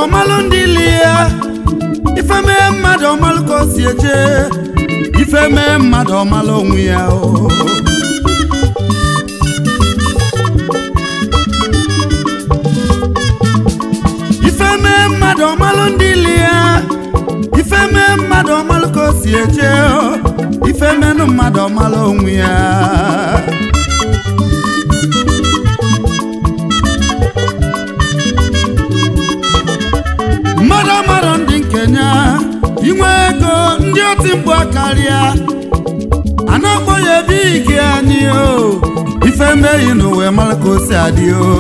ọmalụ ndị lie ife mee mmadụ ọmalụ ka o si eje ife mee mmadụ ọmalụ onwe ya o ife mee mmadụ ọmalụ ndị lie ife mee mmadụ ọmalụ ka o si eje ife menụ mmadụ ọmalụ onwe ya mmadụ ndị nkenya inwe ego ndị oti mgbu akarịa a na-akpọ ya ebe ike anyị o ife meghị n'ụwa mara ka o si adị o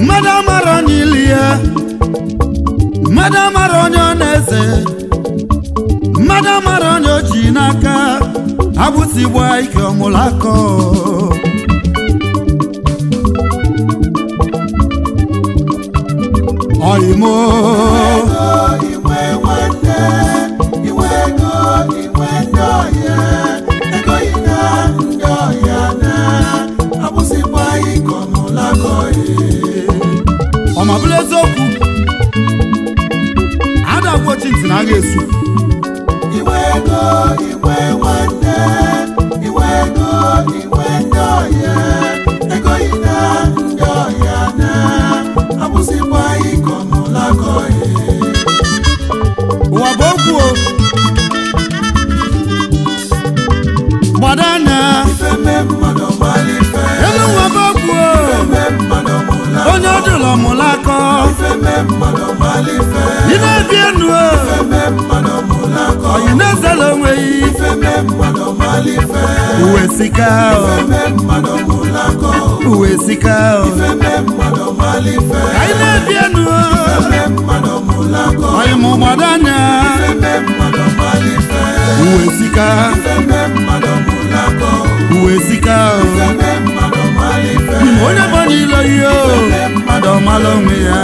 mmadụ amara onye ili ya mmadụ amara onye ọ na-eze mmadụ amara onye o ji n'aka agbụsị gbaa ike ọmụlụ akọ Oimo iwe nwanne iwe ego iwe ndị ọhịa ego yi na ndị ọhịa na abụsịkwa iko n'ụlọakọghị ọmabụla eziokwu adagbu ochi ntị na agha esu iwe ego iwe nwanne iwe ego iwe ndị ọhịa ego yi na ndị ọhịa na abụsịkwa iko n'ụlọakọghị ụwa bụ okwu o gbadana ifeme mmadụ malife elu ụwa bụ okwu o ifeme mmadụ mụla onye ọdụlọ mụla akọ ifeme mmadụ malife ị na-ebi enu o ifeme mmadụ mụla akọ oyi na-ezela onweghị ifeme mmadụ malife uwe sika o ifeme mmadụ mụla akọ uwe sika o ifeme mmadụ malife ka ị na-ebi enu o ifeme mmadụ mụla akọ oyi mụ gbadana ifeme mmadụ malife uwe sika ifeme mmadụ mụla akọ uwe sika o ifeme mmadụ malife onye bụ n'ilo ihe o mmadụ ọmala onwe ya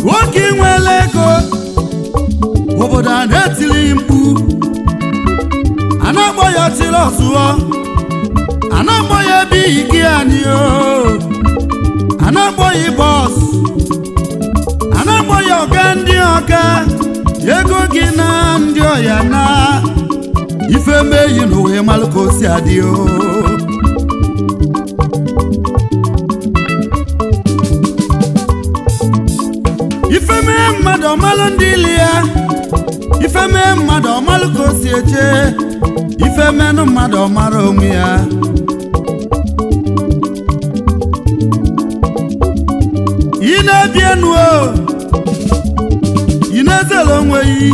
nwoke nwere ego obodo a na-etili mkpu a na-akpọ ya tiri ọzụọ a na-akpọ ya ebe ike anyị o a na-akpọ ya bọs a na-akpọ ya ọga ndị ọga ego gị na ndị ọya na ife meyi n'ụwa malụ ka o si adị o ife mee mmadụ ọmalụ ndị ili ya ife mee mmadụ ọmalụ ka o si eje ife menụ mmadụ ọmara onwe ya ị na-ebi enu o ị na-ezela onweghị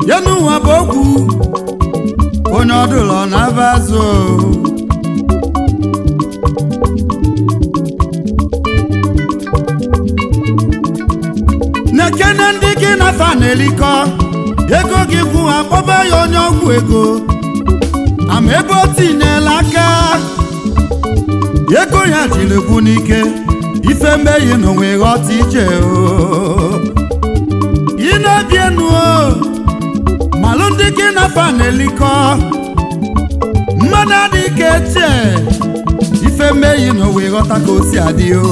ya n'ụwa bụ okwu onye ọdụlọ na-aba azụ na-ekene ndị gị na-afa na-elikọ ego gị kwụ akpọba ya onye ọgwụ ego ama ebe o tinyela aka ego ya jiri kwu n'ike ife mmehie n'onwe ghọta ije o ị na-ebi enu o malụ ndị gị na-afa na-elikọ mmadụ adị ka eche ife mmehie n'onwe ghọta ka o si adị o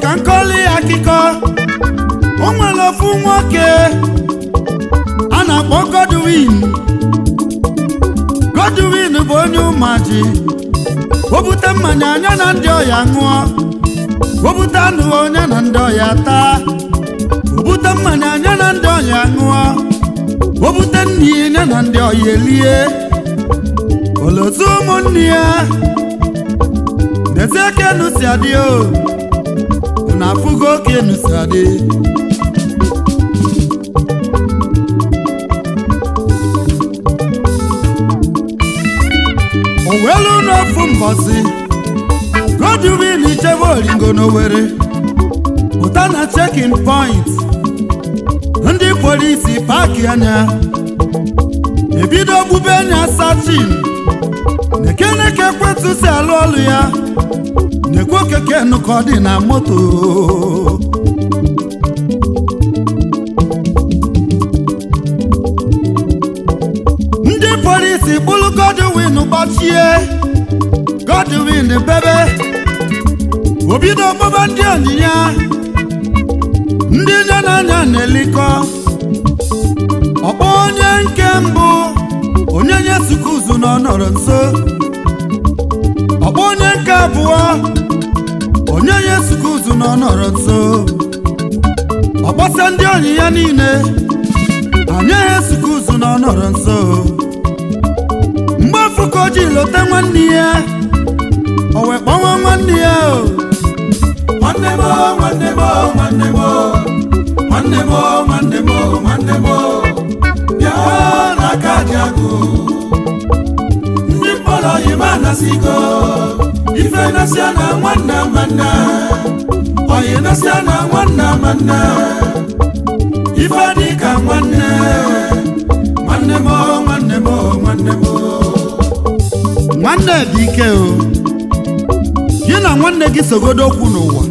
ka nkọli akụkọ o nwere ofu nwoke a na-akpọ Godwin bụ onye ụmaji o bute mmanya anya na ndị ọya ṅụọ o bute anụ onye na ndị ọya taa o bute mmanya anya na ndị ọya ṅụọ o bute nni anya na ndị ọya elie olotu ụmụnne ya Tete kenu si adị o, na afụgo kenu si adị. Owelu n'ofu mbọsị, Godwin Ichebe Oringo n'Owerri, pụta na checking point, ndị polisi paaki anya, ebido gbube anya sachin, nekeneke kwetu si alụ ọlụ ya, nekwe okeke nnukọ dị na moto. Ndị polisi kpụlụ Godwin gbachie, Godwin bebe, obido gbaba ndị ọnyịnya, ndị nye n'anya na-elikọ. Ọkpọ onye nke mbụ, onye nye sukuzu na ọ nọrọ nso. Ọkpọ onye nke abụọ, onye nye sukuzu na ọ nọrọ nso. Ọkpọsa ndị ọnyịnya niile, anya ya sukuzu na ọ nọrọ nso. Mgbe afụko ji lote nwanne ya, o wee kpọnwa nwanne ya o. Nwanne m, nwanne m, nwanne m, nwanne m, nwanne m, nwanne m, bịa n'aka dị agụ. Ndị mkpọrọ yima nasigo, ife nasịa na nwanne nwanne, oyi nasịa na nwanne nwanne, ife dị ka nwanne, nwanne m, nwanne m, nwanne m. Nwanne dị ike o, gị na nwanne gị sogodo okwu n'ụwa,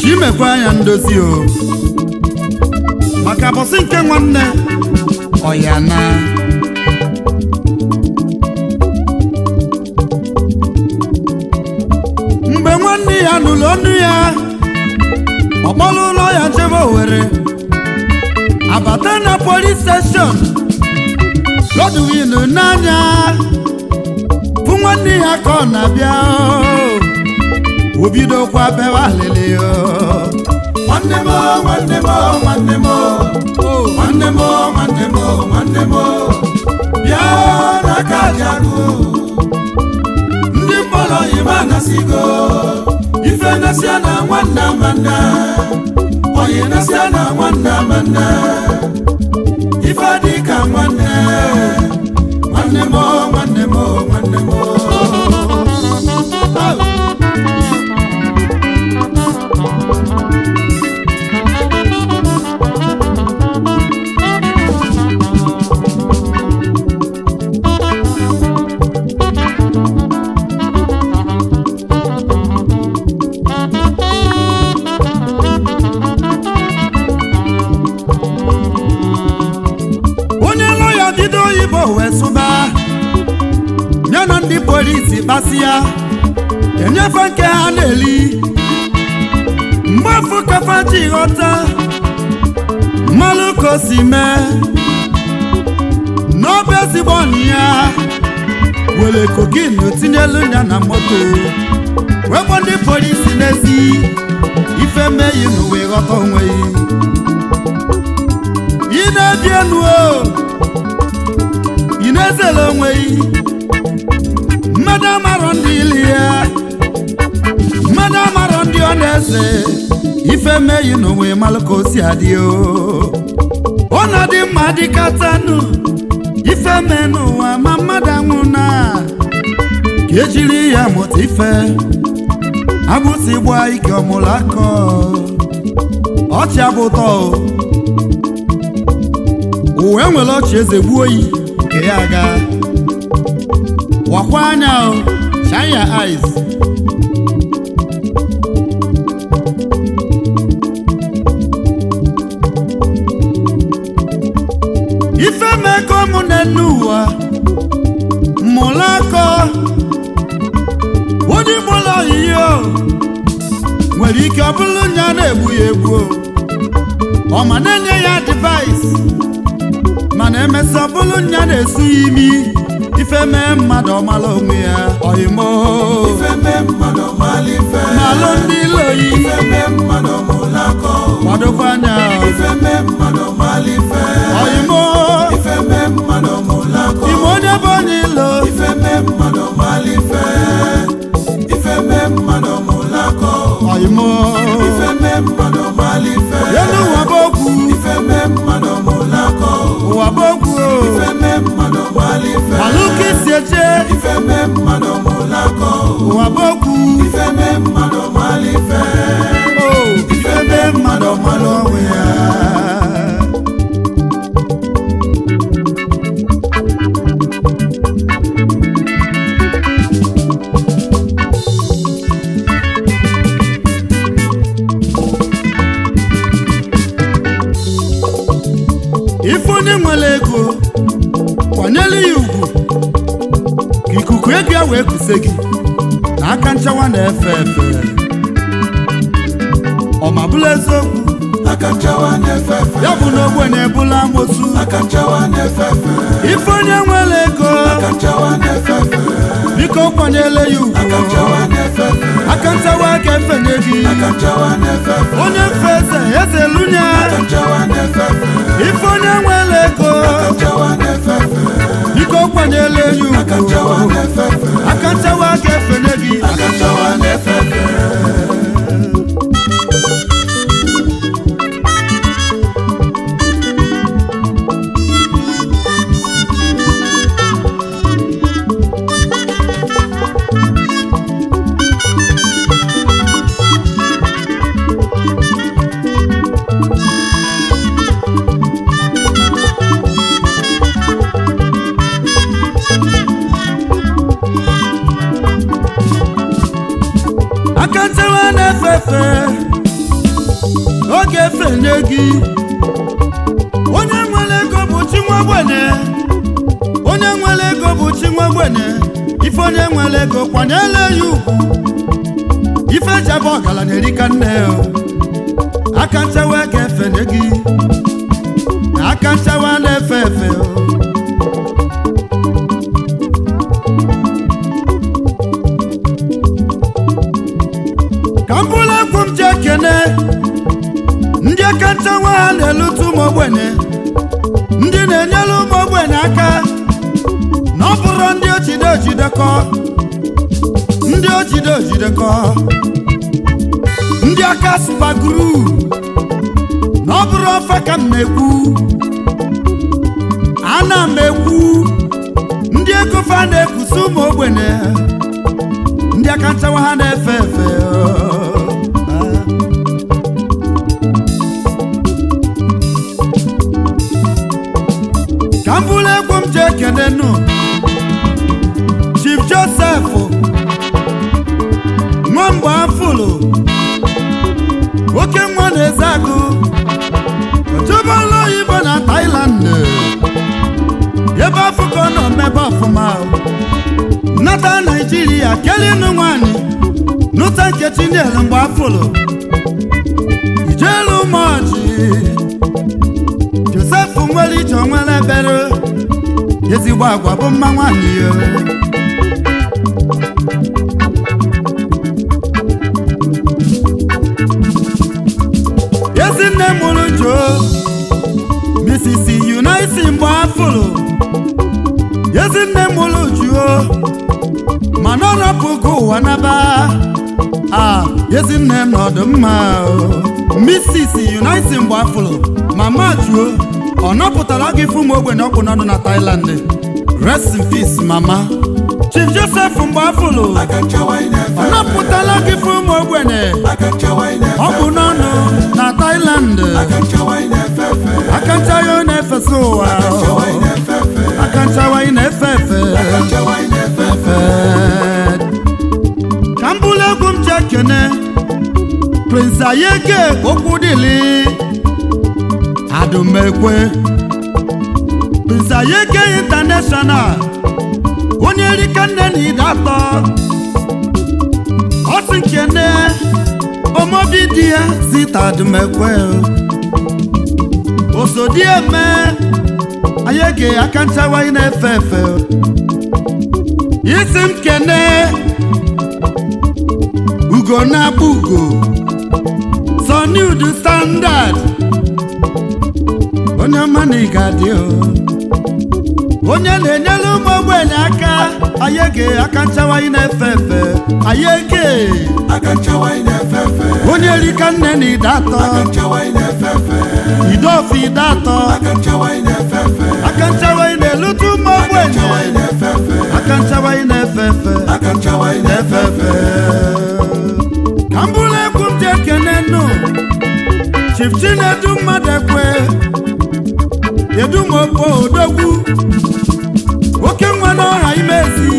chimekwa anya ndozi o, maka bọsị nke nwanne ọyana. Mgbe nwanne ya nụrụ ọnụ ya, ọkpọrọ ụlọ ya jebe Owerri, abata na police station, Godwin n'anya bụ nwanne ya ka ọ na-abịa, o bidokwa bewe alịlị o. Nwanne m, nwanne m, nwanne m, nwanne m, nwanne m, nwanne m, bịa n'aka dị agụ. Ndị mkpọrọ yima nasigo, ife nasịa na nwanne nwanne, oyi nasịa na nwanne nwanne, ife dị ka nwanne, nwanne m, nwanne m, nwanne m. Onye lọya bido oyibo wee sụba, ya na ndị polisi kpasịa, enyefe nke ha na-eli. Mgbe afọ kafa ji ghọta mmalụ ka o si mee, n'ọbụ ezigbo ọnụ ya, were kokin tinyelu ya na moto, wekwa ndị polisi n'ezi, ife meyi n'ụwa ịghọta onwe ya. Ị na-ebi enu o, ị na-ezele onwe ya, mmadụ amarọ ndị ili ya, mmadụ amarọ ndị ọ na-eze, ife meyi n'onwe malụ ka o si adị o. Ọ na-adị mma dịkatanụ, ife mee n'ụwa ma mmadụ anwụ na ka ejiri ya mụta ife, agbụsị gbaa ike ọmụlụ akọ, ọchị abụtọ uwe nwere ọchị eze gbuo oyi nke ya aga. Wakwa anya o, shine your eyes. Ife meko mụ n'ụwa mụlụ akọ, onye mụlụ oyiyo nwere ike ọ bụrụ nya na-egbu ya egbu, ọ ma na-enye ya advice, mana emesịa ọ bụrụ nya na-esu ya imi. Ife mee mmadụ ọmala onwe ya oyimo, ife mee mmadụ ọmala ife, n'alụ ndị iloyi. ife mee mmadụ ọmụlụ akọ, kwadokwa anya ife mee mmadụ ọmala ife, oyimo, ife mee mmadụ ọmụlụ akọ, ime onye bụ onye ilo, ife mee mmadụ ọmala ife, ife ụwa bụ okwu ife mee mmadụ mara ife ife mee mmadụ mara onwe ya. ife onye nwere ego kwanyere ya ugwu ka ikuku ego ya wee kuse gị na aka nchawa na-efe efe ọma bụla eziokwu aka nchawa na-efe efe ya bụ na ogbenye ebula amosu aka nchawa na-efe efe ife onye nwere ego aka nchawa na-efe efe biko kwanyere ya ugwu aka nchawa na-efe efe aka nchawa ka efenye gị aka nchawa na-efe efe onye mfe eze eze lunye aka nchawa na-efe efe ife onye nwere ego aka nchawa na-efe efe biko kwanyere ya ugwu aka nchawa na-efe efe aka nchawa ka efenye gị aka nchawa na-efe efe aka nchawa na-efe efe oge efenye gị onye nwere ego bụ chi nwa ogbenye onye nwere ego bụ chi nwa ogbenye ife onye nwere ego kwanyere ya ugwu ife jebe ọgaranya erika nne aka nchawa ka efenye gị aka nchawa na-efe efe ka m bụrụ egwu m ji ekene ndị aka nchawa ha na-elutu ụmụ ogbenye ndị na-enyere ụmụ ogbenye aka na ọ bụrụ ndị ojide ojidekọ ndị ojide ojidekọ ndị aka spaguru na ọ bụrụ ofe ka m na-ekwu ana m ekwu ndị ego fa na-ekwusi ụmụ ogbenye ndị aka nchawa ha na-efe efe ka m bụrụ egwu m ji ekene nụ Chief Joseph Nwamgbe Afụlụ oke nwa na-eze agụ ojebala oyibo na Thailand ebe afụkọ nọ mmebe ọfụma nata Naijiria kelinu nwanyị nụta Nkechi nyere Mgbe Afụlụ ijelu ụmụọjị Joseph nwere ije onwere ebere ezigbo agwa bụ mma nwanyị ya Ezinne mụrụ Joe Mrs. Eunice Mgbe Afụlụ Ezinne mụrụ Joe mana ọ rapụgo ụwa naba Ezinne m nọdụ mma Mrs. Eunice Mgbe Afụlụ Mama Joe ọ napụtara gị fụ ụmụ ogbenye ọkpụ n'ọnụ na Thailand rest in peace mama Chief Joseph Mgbe Afụlụ ọ napụtara gị fụ ụmụ ogbenye ọkpụ n'ọnụ na Thailand aka nchawa na-efesa ụwa aka nchawa na-efe efe ka m bụrụ egwu m ji ekene Prince Ayege Okwudili Adumekwe Prince Ayege International onye erika nne na ide atọ ọsị nkene omobi di ya Zita Adumekwe osodieme Ayege aka nchawa na-efe efe isi m kene ugo na-abụ ugo Sunny Udu Standard onye ọma na ịgadị onye na-enyere ụmụ ogbenye aka Ayege aka nchawa na-efe efe Ayege aka nchawa na-efe efe onye erika nne na ide atọ aka nchawa na-efe efe ide ofe ide atọ aka nchawa na-efe efe aka nchawa na-elutu ụmụ ogbenye na-efe efe aka nchawa na-efe efe aka nchawa ị na-efe efe. Ka mbụlụ egwu m ji ekene nụ Chief Chinedu Mmadekwe Edumopo Odogwu oke nwa n'ọha Imezi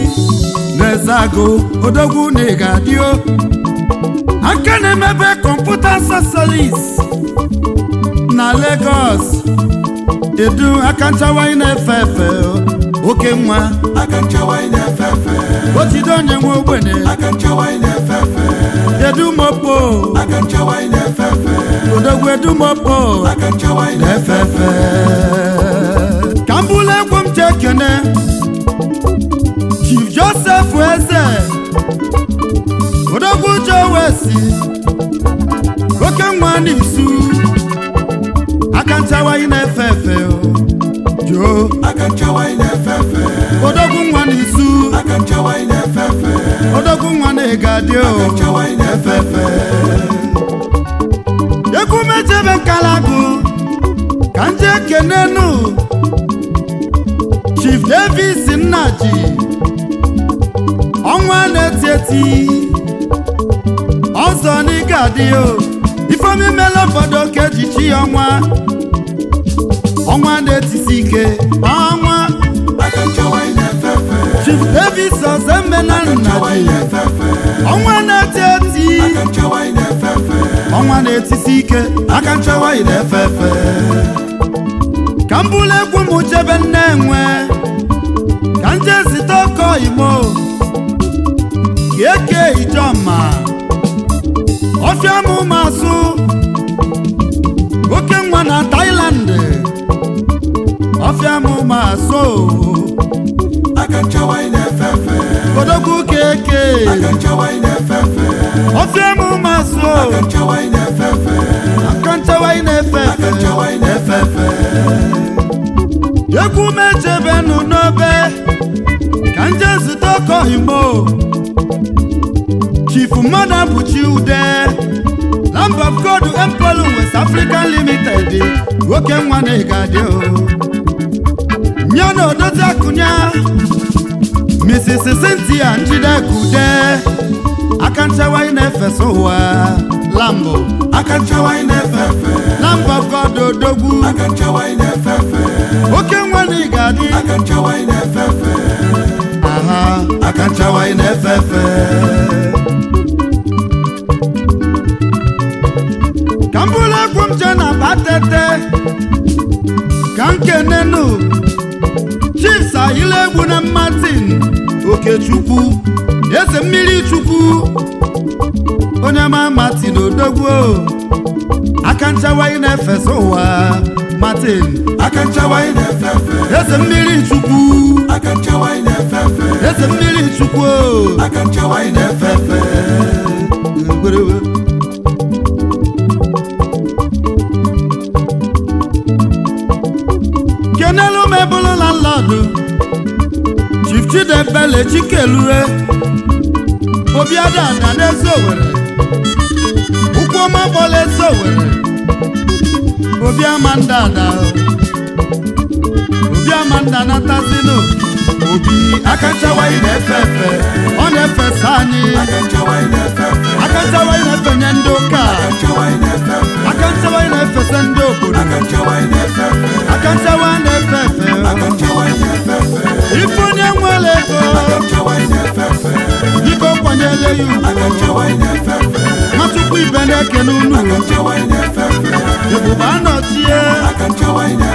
n'Ezeagụ Odogwu na ịga-adịo aka na-emebe kọmputa socialist na Lagos Edu aka nchawa ị na-efe efe oke nwa aka nchawa ị na-efe efe. otide onye nwe ogbenye aka nchawa ị na-efe efe. Edumopo aka nchawa ị na-efe efe. Odogwu Edumopo aka nchawa ị na-efe efe. ka mbụlụ egwu m ji ekene Chief Joseph Eze Odogwu Jowesi oke nwa n'isu aka nchawa ị na-efe efe Jo aka nchawa ị na-efe efe. Odogwu nwa n'isu aka nchawa ị na-efe efe. Odogwu nwa na-egadi aka nchawa ị na-efe efe. egwu mechebe Nkalagu ka nje ekenenu Chief Davis Nnaji ọnwa na-eti eti ọzọ n'ịga-adị Ifeomi mele obodo ka ejichi ọnwa na-etisi ike ọnwa aka nchawa ị na-efe efe. Chief Davis Ozemena Nnaji ọnwa na-eti eti aka nchawa ị na-efe efe. ọnwa na-etisi ike aka nchawa ị na-efe efe. Ka mbụlụ egwu m chebe Nnewe ka nje zite ọkọ Imo Eke Ijoma ọfịa m masụ oke nwa na Thailand ọfịa m masụ aka nchawa ị na-efe efe. Odogwu Keke aka nchawa ị na-efe efe. ọfịa m masụ aka nchawa ị na-efe efe. aka nchawa ị na-efe aka nchawa ị na-efe efe. egwu mechebenu n'obe ka nje zute ọkọ Imo Chief Mmadụabụchi Ude Lamb of God Empolu West African Limited oke nwa na ịga-adị nya na odozi akụnya Mrs. Cynthia Njidekude aka nchawa ị na-efesa ụwa Lambo aka nchawa ị na-efe efe. Lamb of God Odogwu aka nchawa ị na-efe efe. oke nwa na ịga-adị aka nchawa ị na-efe efe. aha aka nchawa ị na-efe efe. Ka mbụlụ egwu m je na Batete ka nkenenu Chief Sahile egwu na Martin Okechukwu eze mmiri Chukwu onye ma Martin Odogwu aka nchawa ị na-efesa ụwa Martin aka nchawa ị na-efe efe. eze mmiri Chukwu aka nchawa ị na-efe efe. eze mmiri Chukwu aka nchawa ị na-efe efe. kenelu m ebulu landlord Chief Chidebele Chikelue Obiadada n'ezi Owerri Ukwuọma Bọla ezi Owerri Obiamandada natazinu Obi aka nchawa ị na-efe efe ọ na-efesa anyị aka nchawa ị na-efe efe. aka nchawa ị na-efenye ndị ụka aka nchawa ị na-efe efe. aka nchawa ị na-efesa ndị obodo aka nchawa ị na-efe efe. aka nchawa na-efe efe aka nchawa ị na-efe efe. ife onye nwere ego aka nchawa ị na-efe efe. biko kwanyere ya ugwu aka nchawa ị na-efe efe. Nwachukwu ibe na-ekene unu aka nchawa ị na-efe efe. ebube anọchie aka nchawa ị na-efe